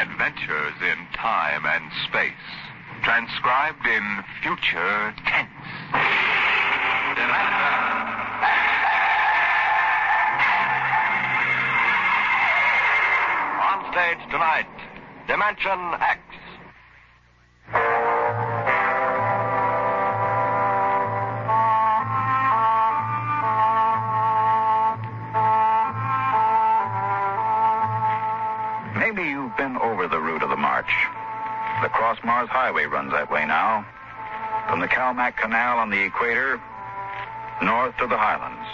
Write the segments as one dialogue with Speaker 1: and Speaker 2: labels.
Speaker 1: Adventures in time and space. Transcribed in future tense.
Speaker 2: On stage tonight, Dimension X.
Speaker 3: Maybe you've been over the route of the march. The Cross-Mars Highway runs that way now. From the Calmac Canal on the equator, north to the Highlands,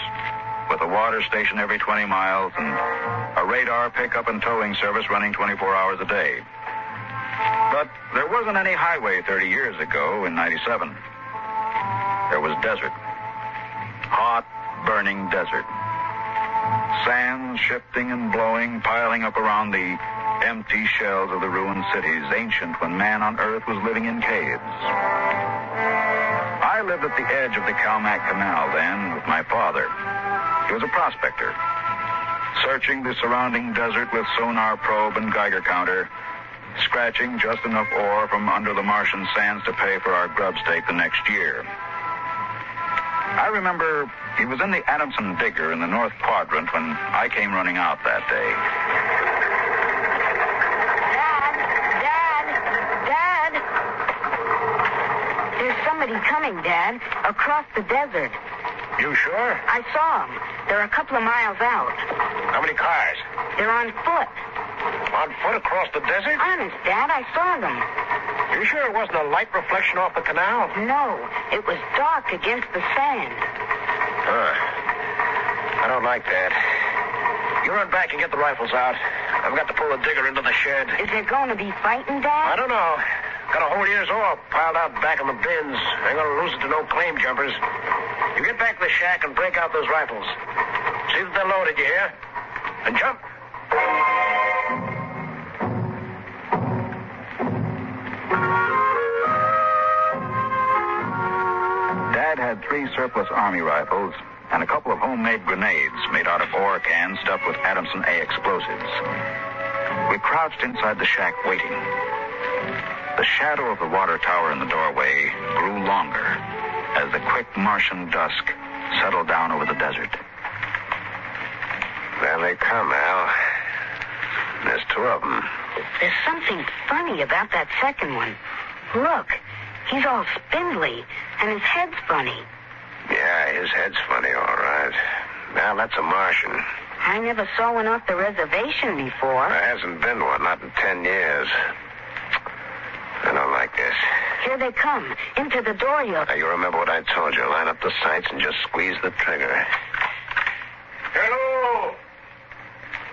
Speaker 3: with a water station every 20 miles and a radar pickup and towing service running 24 hours a day. But there wasn't any highway 30 years ago in 97. There was desert. Hot, burning desert. Sand shifting and blowing, piling up around the empty shells of the ruined cities, ancient when man on Earth was living in caves. I lived at the edge of the Calmac Canal then with my father. He was a prospector, searching the surrounding desert with sonar probe and Geiger counter, scratching just enough ore from under the Martian sands to pay for our grub stake the next year. I remember he was in the Adamson digger in the North Quadrant when I came running out that day.
Speaker 4: Dad! There's somebody coming, Dad, across the desert.
Speaker 2: You sure?
Speaker 4: I saw them. They're a couple of miles out.
Speaker 2: How many cars?
Speaker 4: They're on foot.
Speaker 2: On foot across the desert?
Speaker 4: Honest, Dad, I saw them.
Speaker 2: You sure it wasn't a light reflection off the canal?
Speaker 4: No, it was dark against the sand.
Speaker 2: I don't like that. You run back and get the rifles out. I've got to pull the digger into the shed.
Speaker 4: Is there going to be fighting, Dad?
Speaker 2: I don't know. Got a whole year's ore piled out back in the bins. I ain't gonna lose it to no claim jumpers. You get back to the shack and break out those rifles. See that they're loaded, you hear? And jump.
Speaker 3: Dad had 3 surplus Army rifles and a couple of homemade grenades made out of ore cans stuffed with Adamson A explosives. We crouched inside the shack waiting. The shadow of the water tower in the doorway grew longer as the quick Martian dusk settled down over the desert.
Speaker 2: There they come, Al. There's 2 of them.
Speaker 4: There's something funny about that second one. Look, he's all spindly, and his head's funny.
Speaker 2: Yeah, his head's funny, all right. Now, that's a Martian.
Speaker 4: I never saw one off the reservation before.
Speaker 2: There hasn't been one, not in 10 years. I don't like this.
Speaker 4: Here they come, into the door
Speaker 2: Now, you remember what I told you. Line up the sights and just squeeze the trigger. Hello!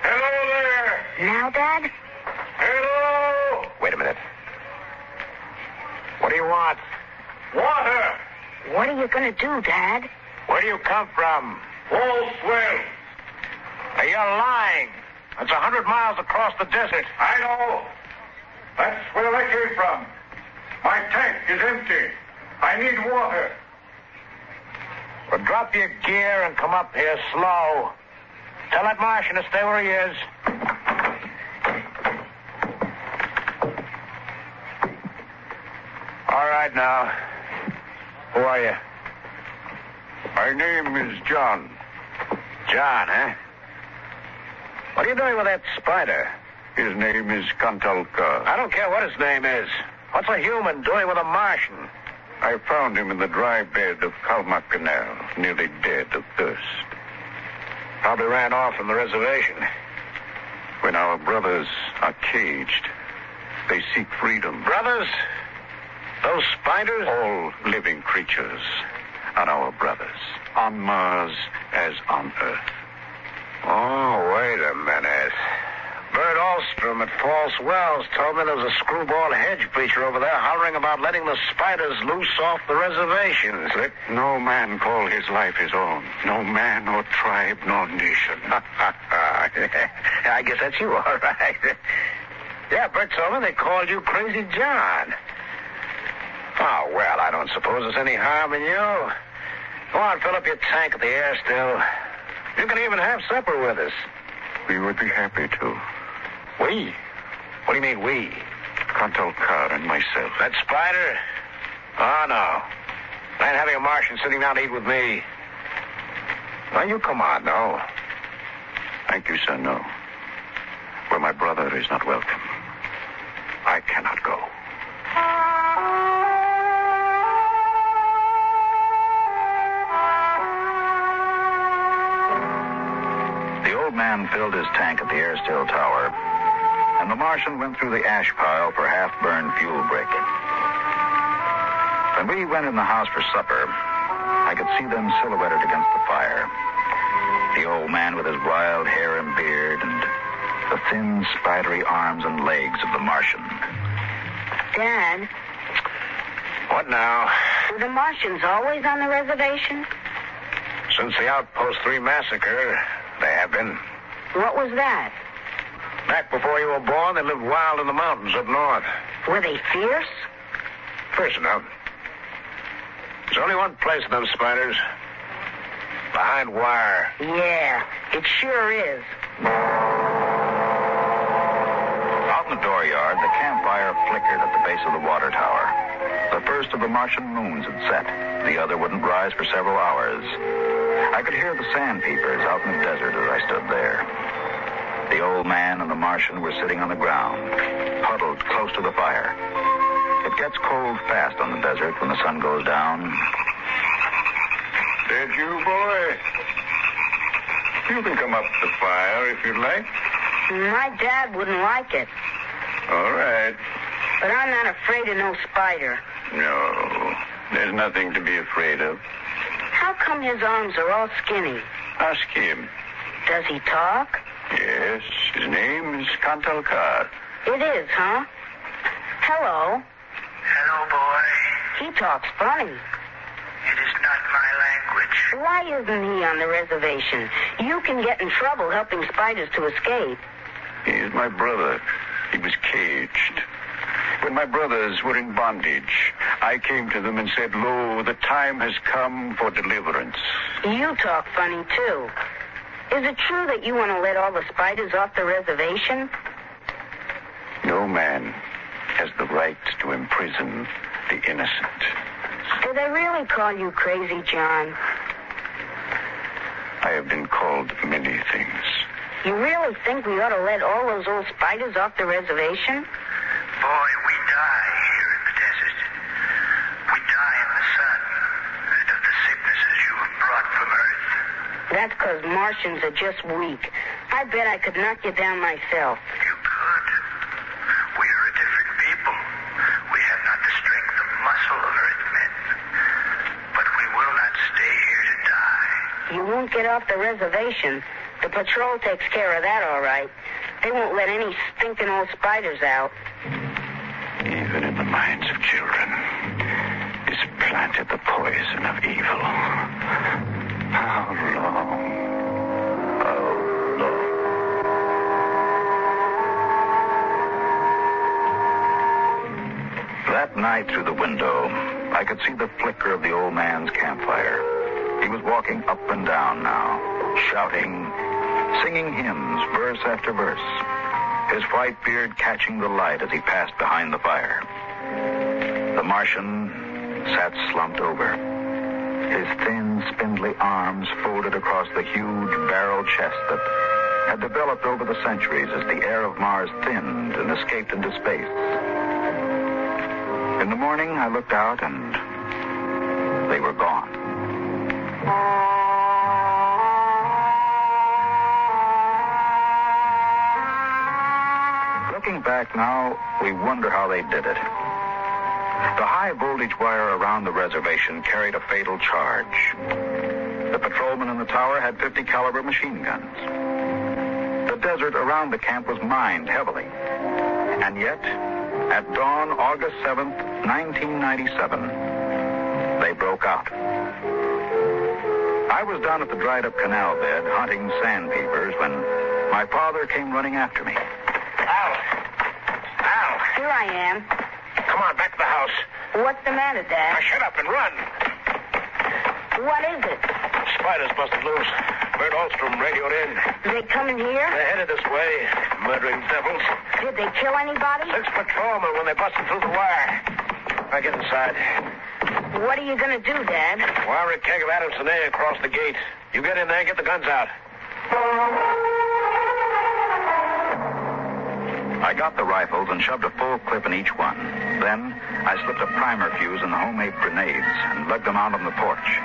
Speaker 2: Hello there!
Speaker 4: Now, Dad?
Speaker 2: Hello! Wait a minute. What do you want? Water!
Speaker 4: What are you going to do, Dad?
Speaker 2: Where do you come from? Wholeswell. Hey, you're lying. That's 100 miles across the desert.
Speaker 5: I know. That's where I came from. My tank is empty. I need water.
Speaker 2: Well, drop your gear and come up here slow. Tell that Martian to stay where he is. All right, now. Who are you?
Speaker 5: My name is John.
Speaker 2: John, huh? What are you doing with that spider?
Speaker 5: His name is Kantalka.
Speaker 2: I don't care what his name is. What's a human doing with a Martian?
Speaker 5: I found him in the dry bed of Calmac Canal, nearly dead of thirst.
Speaker 2: Probably ran off from the reservation.
Speaker 5: When our brothers are caged, they seek freedom.
Speaker 2: Brothers? Those spiders?
Speaker 5: All living creatures are our brothers, on Mars as on Earth.
Speaker 2: Oh, wait a minute. Bert Alstrom at False Wells told me there was a screwball hedge preacher over there hollering about letting the spiders loose off the reservations.
Speaker 5: Let no man call his life his own. No man or tribe nor nation.
Speaker 2: I guess that's you, all right. Yeah, Bert told me they called you Crazy John. Oh, well, I don't suppose there's any harm in you. Go on, fill up your tank at the air still. You can even have supper with us.
Speaker 5: We would be happy to.
Speaker 2: We? Well, What do you mean, we?
Speaker 5: Cantal Carr and myself.
Speaker 2: That spider? Oh, no. I ain't having a Martian sitting down to eat with me. Well, you come on, no.
Speaker 5: Thank you, sir, no. Where my brother is not welcome, I cannot go.
Speaker 3: The old man filled his tank at the air still tower, and the Martian went through the ash pile for half-burned fuel breaking. When we went in the house for supper, I could see them silhouetted against the fire. The old man with his wild hair and beard, and the thin, spidery arms and legs of the Martian.
Speaker 4: Dad,
Speaker 2: What now?
Speaker 4: were the Martians always on the reservation?
Speaker 2: Since the Outpost 3 massacre, they have been.
Speaker 4: What was that?
Speaker 2: Back before you were born, they lived wild in the mountains up north.
Speaker 4: Were they fierce?
Speaker 2: First enough. There's only one place for them spiders. Behind wire.
Speaker 4: Yeah, it sure is.
Speaker 3: Out in the dooryard, the campfire flickered at the base of the water tower. The first of the Martian moons had set. The other wouldn't rise for several hours. I could hear the sandpeepers out in the desert as I stood there. The old man and the Martian were sitting on the ground, huddled close to the fire. It gets cold fast on the desert when the sun goes down.
Speaker 5: Did you, boy? You can come up to the fire if you'd like.
Speaker 4: My dad wouldn't like it,
Speaker 5: All right.
Speaker 4: but I'm not afraid of no spider.
Speaker 5: No, there's nothing to be afraid of.
Speaker 4: How come his arms are all skinny?
Speaker 5: Ask him.
Speaker 4: Does he talk?
Speaker 5: Yes, his name is Cantal Carr.
Speaker 4: It is, huh? Hello.
Speaker 6: Hello, boy.
Speaker 4: He talks funny.
Speaker 6: It is not my language.
Speaker 4: Why isn't he on the reservation? You can get in trouble helping spiders to escape.
Speaker 5: He is my brother. He was caged. When my brothers were in bondage, I came to them and said, "Lo, the time has come for deliverance."
Speaker 4: You talk funny, too. Is it true that you want to let all the spiders off the reservation?
Speaker 5: No man has the right to imprison the innocent.
Speaker 4: Do they really call you crazy, John?
Speaker 5: I have been called many things.
Speaker 4: You really think we ought to let all those old spiders off the reservation?
Speaker 6: Boy, we die here in the desert. We die in the sun and of the sicknesses you have brought from Earth.
Speaker 4: That's because Martians are just weak. I bet I could knock you down myself.
Speaker 6: You could. We are a different people. We have not the strength of muscle of Earthmen. But we will not stay here to die.
Speaker 4: You won't get off the reservation. The patrol takes care of that, all right. They won't let any stinking old spiders out.
Speaker 5: Even in the minds of children is planted the poison of evil. How long? How long?
Speaker 3: That night through the window, I could see the flicker of the old man's campfire. He was walking up and down now, shouting, singing hymns, verse after verse, his white beard catching the light as he passed behind the fire. The Martian sat slumped over, his thin, spindly arms folded across the huge barrel chest that had developed over the centuries as the air of Mars thinned and escaped into space. In the morning, I looked out, and they were gone. Looking back now, we wonder how they did it. The high-voltage wire around the reservation carried a fatal charge. The patrolmen in the tower had 50-caliber machine guns. The desert around the camp was mined heavily. And yet, at dawn, August 7th, 1997, they broke out. I was down at the dried-up canal bed hunting sandpeepers when my father came running after me.
Speaker 2: Al! Al!
Speaker 4: Here I am.
Speaker 2: Come on, back to the house.
Speaker 4: What's the matter,
Speaker 2: Now
Speaker 4: Dad?
Speaker 2: shut up and run.
Speaker 4: What is it?
Speaker 2: Spiders busted loose. Bert Alstrom radioed in.
Speaker 4: They coming here?
Speaker 2: They're headed this way, murdering devils.
Speaker 4: Did they kill anybody?
Speaker 2: 6 patrolmen when they busted through the wire. I get inside.
Speaker 4: What are you going to do, Dad?
Speaker 2: Wire a keg of Adamson A across the gate. You get in there and get the guns out.
Speaker 3: I got the rifles and shoved a full clip in each one. Then I slipped a primer fuse in the homemade grenades and lugged them out on the porch.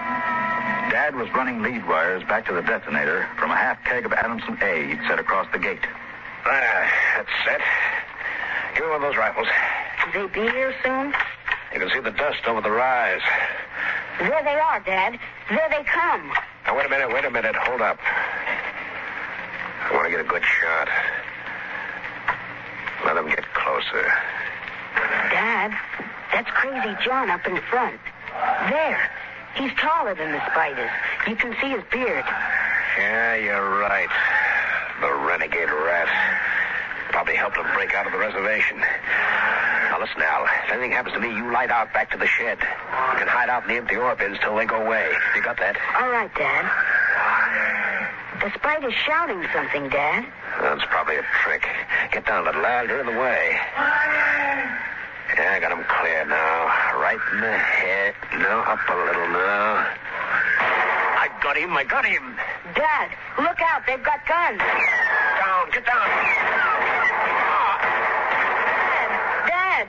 Speaker 3: Dad was running lead wires back to the detonator from a half keg of Adamson A he'd set across the gate.
Speaker 2: That's set. Give me one of those rifles.
Speaker 4: Will they be here soon?
Speaker 2: You can see the dust over the rise.
Speaker 4: There they are, Dad. There they come.
Speaker 2: Now, wait a minute. Hold up. I want to get a good shot. Let them get closer.
Speaker 4: Dad, that's Crazy John up in front. There. He's taller than the spiders. You can see his beard.
Speaker 2: Yeah, you're right. The renegade rat. Probably helped him break out of the reservation. Now, listen, Al. If anything happens to me, you light out back to the shed. You can hide out in the empty ore bins till they go away. You got that?
Speaker 4: All right, Dad. The spider's shouting something, Dad.
Speaker 2: That's probably a trick. Get down, little Al. You're in the way. Yeah, I got him clear now. Right in the head. No, up a little now. I got him.
Speaker 4: Dad, look out. They've got guns.
Speaker 2: Get down.
Speaker 4: Dad.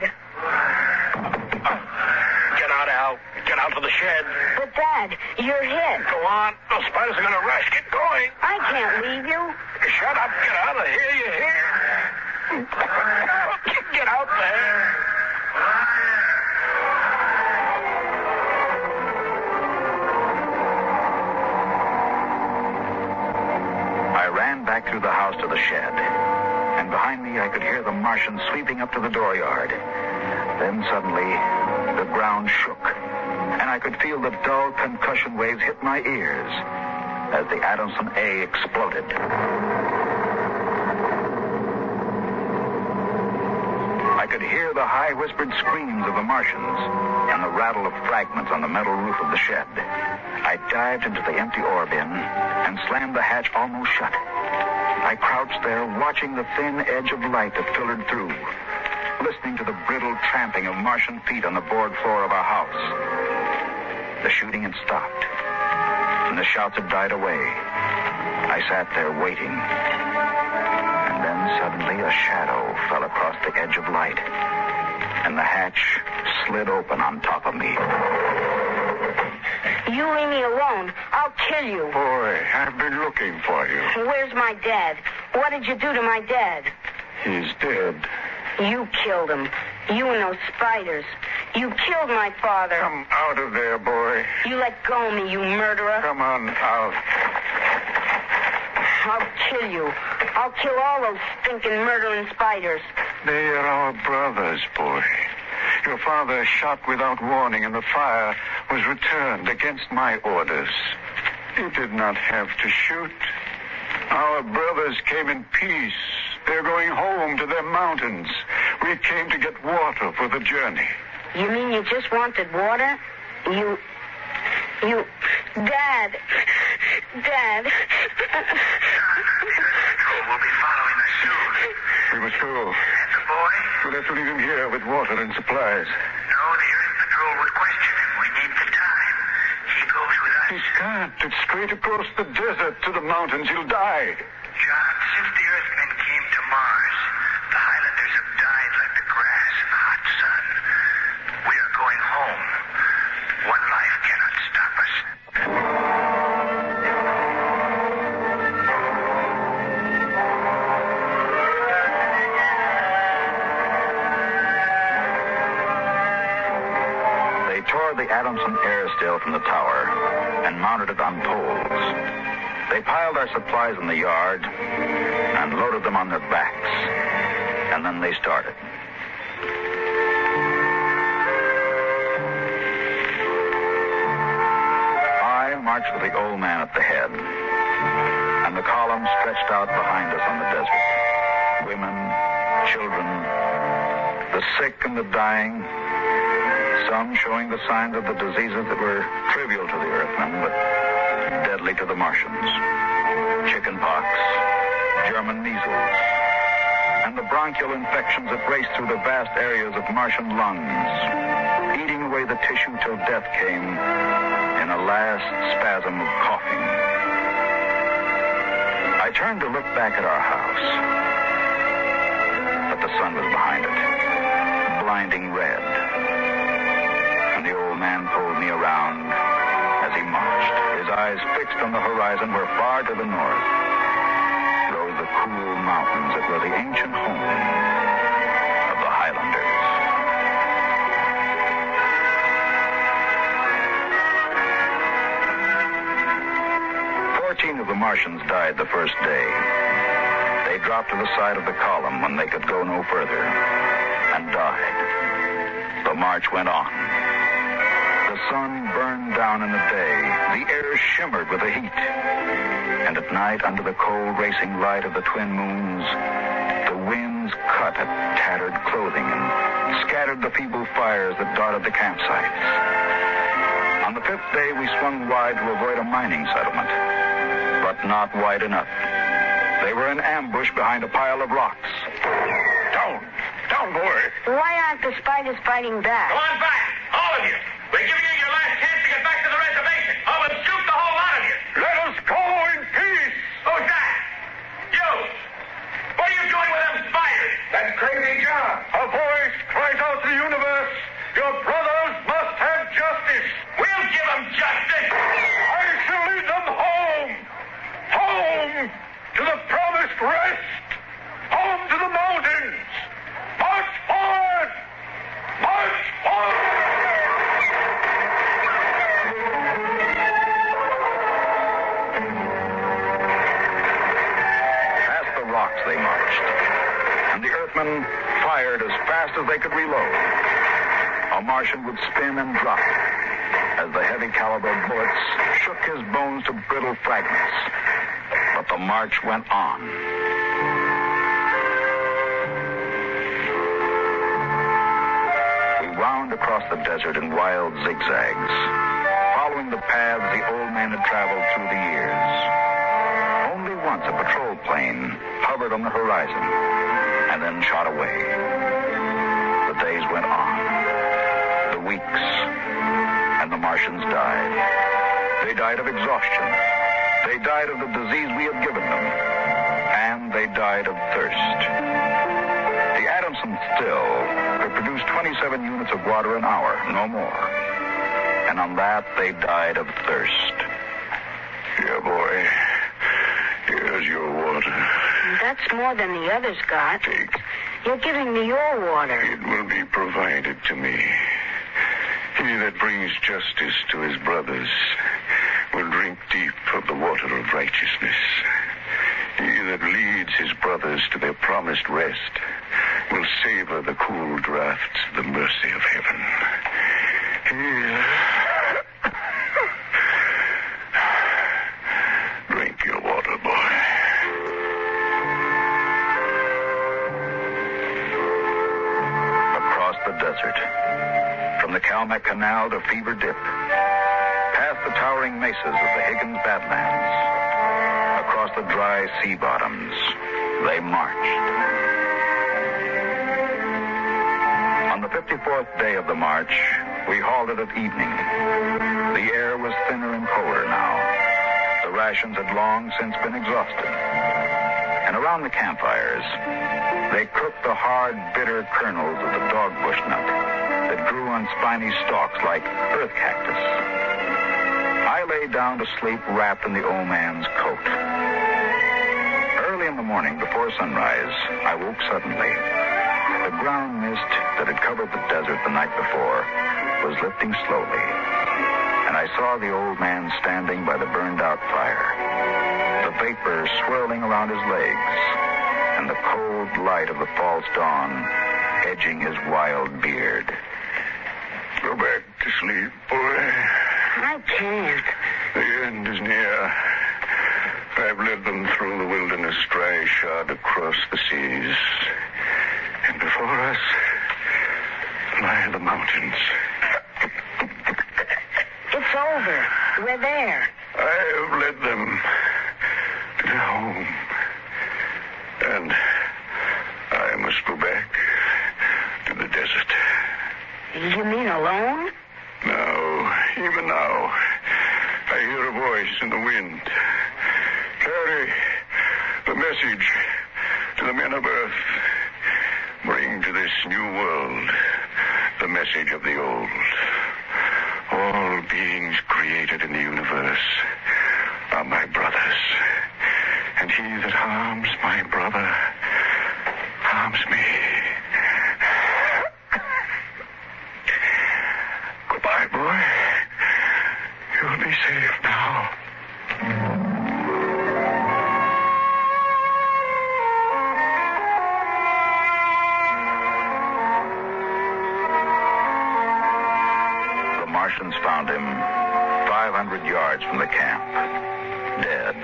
Speaker 2: Get out, Al. Get out to the shed.
Speaker 4: But, Dad, you're hit.
Speaker 2: Go on. Those spiders are going to rush. Get going.
Speaker 4: I can't leave you.
Speaker 2: Shut up. Get out of here. You hear? Get out there.
Speaker 3: I ran back through the house to the shed, and behind me I could hear the Martian sweeping up to the dooryard. Then suddenly, the ground shook, and I could feel the dull concussion waves hit my ears as the Adamson A exploded. I could hear the high-whispered screams of the Martians and the rattle of fragments on the metal roof of the shed. I dived into the empty ore bin and slammed the hatch almost shut. I crouched there, watching the thin edge of light that filtered through, listening to the brittle tramping of Martian feet on the board floor of our house. The shooting had stopped, and the shouts had died away. I sat there waiting, and then suddenly a shadow fell across the edge of light, and the hatch slid open on top of me.
Speaker 4: You leave me alone. I'll kill you.
Speaker 5: Boy, I've been looking for you.
Speaker 4: Where's my dad? What did you do to my dad?
Speaker 5: He's dead.
Speaker 4: You killed him. You and those spiders. You killed my father.
Speaker 5: Come out of there, boy.
Speaker 4: You let go of me, you murderer.
Speaker 5: Come on out.
Speaker 4: I'll kill you. I'll kill all those stinking murdering spiders.
Speaker 5: They are our brothers, boy. Your father shot without warning, and the fire was returned against my orders. You did not have to shoot. Our brothers came in peace. They're going home to their mountains. We came to get water for the journey.
Speaker 4: You mean you just wanted water? You... Dad.
Speaker 6: We'll be following us soon.
Speaker 5: We must go.
Speaker 6: And the boy?
Speaker 5: We'll have to leave him here with water and supplies.
Speaker 6: No, the Earth Patrol would question him. We need the time. He goes with us.
Speaker 5: He can't. It's straight across the desert to the mountains. He'll die.
Speaker 6: John, since the Earthmen came to Mars, the Highlanders have died like the grass in the hot sun. We are going home. One life cannot stop us.
Speaker 3: They tore the Adamson air still from the tower and mounted it on poles. They piled our supplies in the yard and loaded them on their backs. And then they started. I marched with the old man at the head, and the column stretched out behind us on the desert. Women, children, the sick and the dying, some showing the signs of the diseases that were trivial to the Earthmen, but deadly to the Martians. chickenpox, German measles, and the bronchial infections that raced through the vast areas of Martian lungs, eating away the tissue till death came in a last spasm of coughing. I turned to look back at our house, but the sun was behind it, blinding red. And the old man pulled me around as he marched, his eyes fixed on the horizon where far to the north rose the cool mountains that were the ancient home of the Highlanders. 14 of the Martians died the first day. They dropped to the side of the column when they could go no further and died. The march went on. The sun burned down in the day. The air shimmered with the heat. And at night, under the cold racing light of the twin moons, the winds cut at tattered clothing and scattered the feeble fires that dotted the campsites. On the 5th day, we swung wide to avoid a mining settlement, but not wide enough. They were in ambush behind a pile of rocks.
Speaker 2: Down, boy.
Speaker 4: Why aren't the spiders fighting back?
Speaker 6: Go on back, all of you. We're giving you your last chance to get back to the reservation. Oh, and scoop the whole lot of you.
Speaker 2: Let us go in peace.
Speaker 6: Who's that? You. What are you doing with them spiders?
Speaker 2: That's Crazy John. A voice cries out to the universe. Your brothers must have justice.
Speaker 6: We'll give them justice.
Speaker 2: I shall lead them home. Home to the promised rest. Home to the mountains. March forward. March forward.
Speaker 3: Past the rocks they marched, and the Earthmen fired as fast as they could reload. A Martian would spin and drop as the heavy caliber bullets shook his bones to brittle fragments. But the march went on. We wound across the desert in wild zigzags, following the paths the old man had traveled through the years. Only once a patrol plane hovered on the horizon and then shot away. The days went on, the weeks, and the Martians died. They died of exhaustion. They died of the disease we had given them. And they died of thirst. The Adamson still could produce 27 units of water an hour, no more. And on that, they died of thirst.
Speaker 5: Here, boy. Here's your water.
Speaker 4: That's more than the others got.
Speaker 5: Take.
Speaker 4: You're giving me your water.
Speaker 5: It will be provided to me. He that brings justice to his brothers will drink deep of the water of righteousness. He that leads his brothers to their promised rest will savor the cool draughts of the mercy of heaven. Here. Drink your water, boy.
Speaker 3: Across the desert, from the Calmac Canal to Fever Dip, past the towering mesas of the Higgins Badlands, across the dry sea bottoms, they marched. On the 54th day of the march, we halted at evening. The air was thinner and colder now. The rations had long since been exhausted. And around the campfires, they cooked the hard, bitter kernels of the dogbush nut that grew on spiny stalks like earth cactus. I lay down to sleep wrapped in the old man's coat. Early in the morning, before sunrise, I woke suddenly. The ground mist that had covered the desert the night before was lifting slowly, and I saw the old man standing by the burned-out fire, the vapor swirling around his legs, and the cold light of the false dawn edging his wild beard.
Speaker 5: Go back to sleep, boy.
Speaker 4: I can't.
Speaker 5: The end is near. I've led them through the wilderness, dry shod across the seas. And before us lie the mountains.
Speaker 4: It's over. We're there.
Speaker 5: I've led them home. And I must go back to the desert.
Speaker 4: You mean alone?
Speaker 5: Now, even now, I hear a voice in the wind. Carry the message to the men of Earth. Bring to this new world the message of the old. All beings created in the universe are my brothers. And he that harms my brother harms me. Goodbye, boy. You'll be safe now. The Martians found him 500 yards from the camp, dead.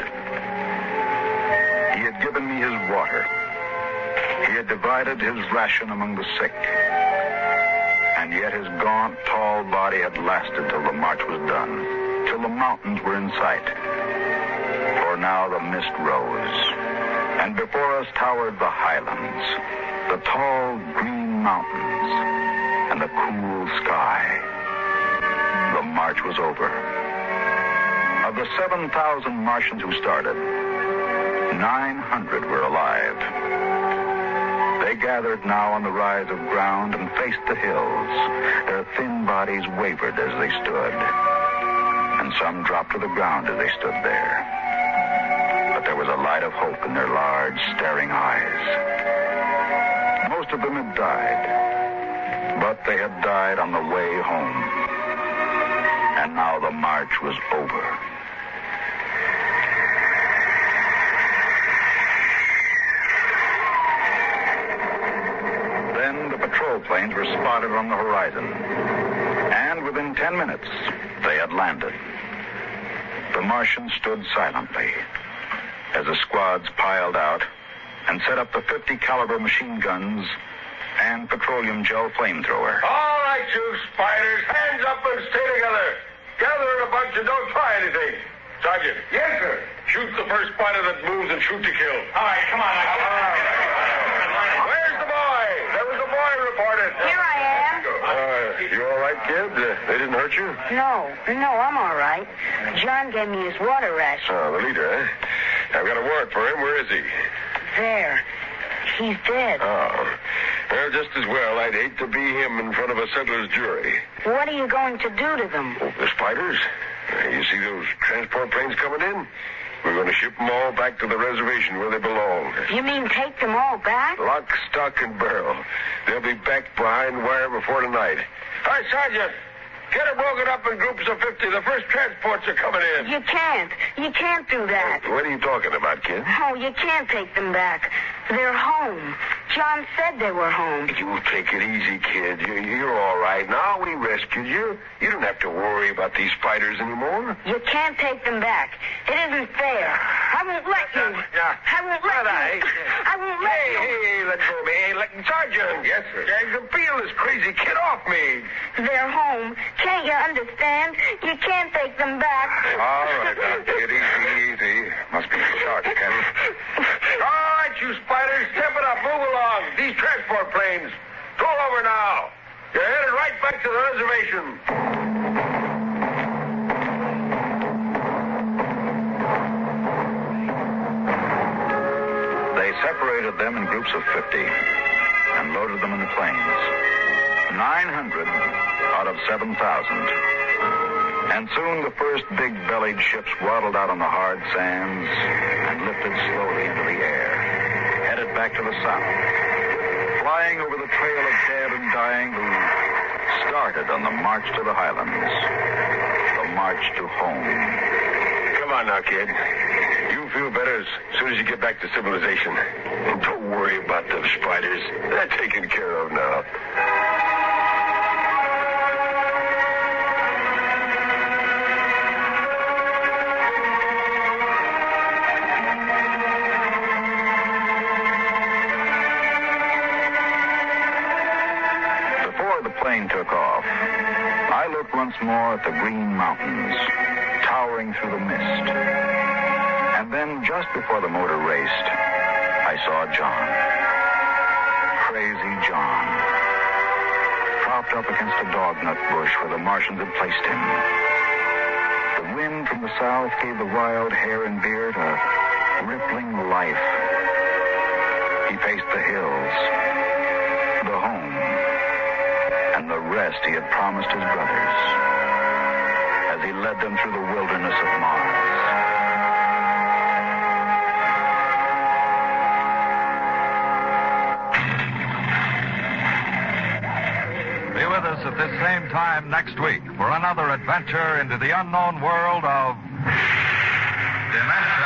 Speaker 5: He had given me his water. He had divided his ration among the sick. And yet his gaunt, tall body had lasted till the march was done, till the mountains were in sight. For now the mist rose, and before us towered the highlands, the tall green mountains, and the cool sky. The march was over. Of the 7,000 Martians who started, 900 were alive. They gathered now on the rise of ground and faced the hills. Their thin bodies wavered as they stood, and some dropped to the ground as they stood there. But there was a light of hope in their large, staring eyes. Most of them had died, but they had died on the way home. And now the march was over. Then the patrol planes were spotted on the horizon. And within 10 minutes, they had landed. The Martians stood silently as the squads piled out and set up the 50 caliber machine guns and petroleum gel flamethrower.
Speaker 7: All right, you spiders, hands up and stay together. Gather in a bunch and don't try anything. Sergeant. Yes, sir. Shoot the first spider that moves and shoot to kill.
Speaker 2: All right, come on.
Speaker 7: Where's the boy? There was a boy reported.
Speaker 4: Here I am.
Speaker 7: You all right, kid? They didn't hurt you?
Speaker 4: No, I'm all right. John gave me his water ration.
Speaker 7: Oh, the leader, eh? I've got a warrant for him. Where is he?
Speaker 4: There. He's dead.
Speaker 7: Oh. Well, just as well. I'd hate to be him in front of a settler's jury.
Speaker 4: What are you going to do to them?
Speaker 7: Oh, the spiders? You see those transport planes coming in? We're going to ship them all back to the reservation where they belong.
Speaker 4: You mean take them all back?
Speaker 7: Lock, stock, and barrel. They'll be back behind wire before tonight. Hi, Sergeant. Get them broken up in groups of 50. The first transports are coming in.
Speaker 4: You can't. You can't do that.
Speaker 7: What are you talking about, kid?
Speaker 4: Oh, you can't take them back. They're home. John said they were home.
Speaker 7: You take it easy, kid. You're all right. Now we rescued you. You don't have to worry about these spiders anymore.
Speaker 4: You can't take them back. It isn't fair. I won't let you. I won't let you. I won't let you.
Speaker 7: Hey, let go of me. Hey, Sergeant. Yes, sir. I can feel this crazy kid off me.
Speaker 4: They're home. Can't you understand? You can't take them back.
Speaker 7: All right, now, kid. Easy. Must be short, Ken. All right, you spiders. Step it up. Move along. These transport planes. Roll over now. You're headed right back to the reservation.
Speaker 3: They separated them in groups of 50 and loaded them in the planes. 900 out of 7,000. And soon the first big-bellied ships waddled out on the hard sands and lifted slowly into the air, headed back to the south, flying over the trail of dead and dying who started on the march to the highlands, the march to home.
Speaker 7: Come on now, kid. You'll feel better as soon as you get back to civilization. And don't worry about those spiders. They're taken care of now.
Speaker 3: Before the plane took off, I looked once more at the green mountains, towering through the mist. And then, just before the motor raced, I saw John. Crazy John. Propped up against a dognut bush where the Martians had placed him. The wind from the south gave the wild hair and beard a rippling life. He faced the hills, the home, and the rest he had promised his brothers as he led them through the wilderness of Mars.
Speaker 8: Be with us at this same time next week for another adventure into the unknown world of Dimension